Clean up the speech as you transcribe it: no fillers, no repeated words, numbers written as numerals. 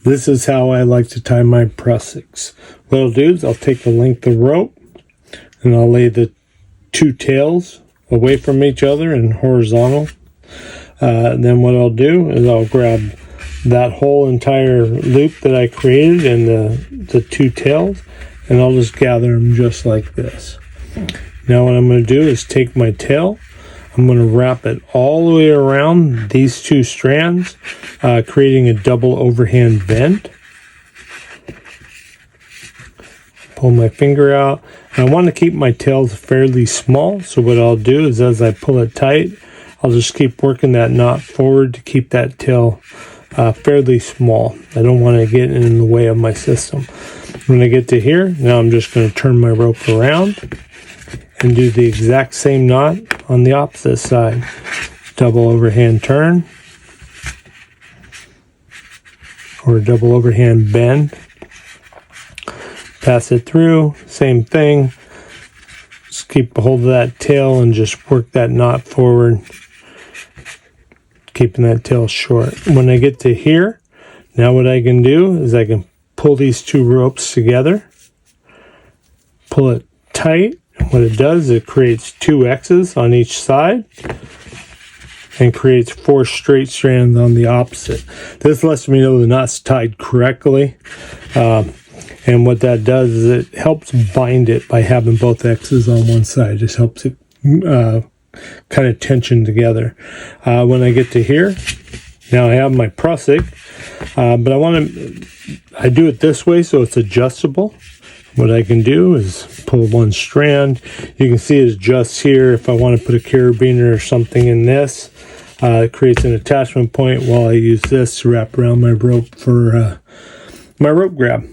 This is how I like to tie my Prusiks. What I'll do is I'll take the length of rope and I'll lay the two tails away from each other and horizontal. Then what I'll do is I'll grab that whole entire loop that I created and the two tails, and I'll just gather them just like this. Now what I'm going to do is take my tail, I'm going to wrap it all the way around these two strands, creating a double overhand bend. Pull my finger out. And I want to keep my tails fairly small, so what I'll do is as I pull it tight, I'll just keep working that knot forward to keep that tail fairly small. I don't want to get in the way of my system. When I get to here, now I'm just going to turn my rope around and do the exact same knot on the opposite side. Double overhand turn or double overhand bend. Pass it through, same thing. Just keep a hold of that tail and just work that knot forward, keeping that tail short. When I get to here, now what I can do is I can pull these two ropes together, pull it tight. What it does is it creates two X's on each side and creates 4 straight strands on the opposite. This lets me know the knot's tied correctly. And what that does is it helps bind it by having both X's on one side. It just helps it kind of tension together. When I get to here, now I have my Prusik, but I do it this way so it's adjustable. What I can do is pull one strand. You can see it adjusts here. If I want to put a carabiner or something in this, it creates an attachment point while I use this to wrap around my rope for my rope grab.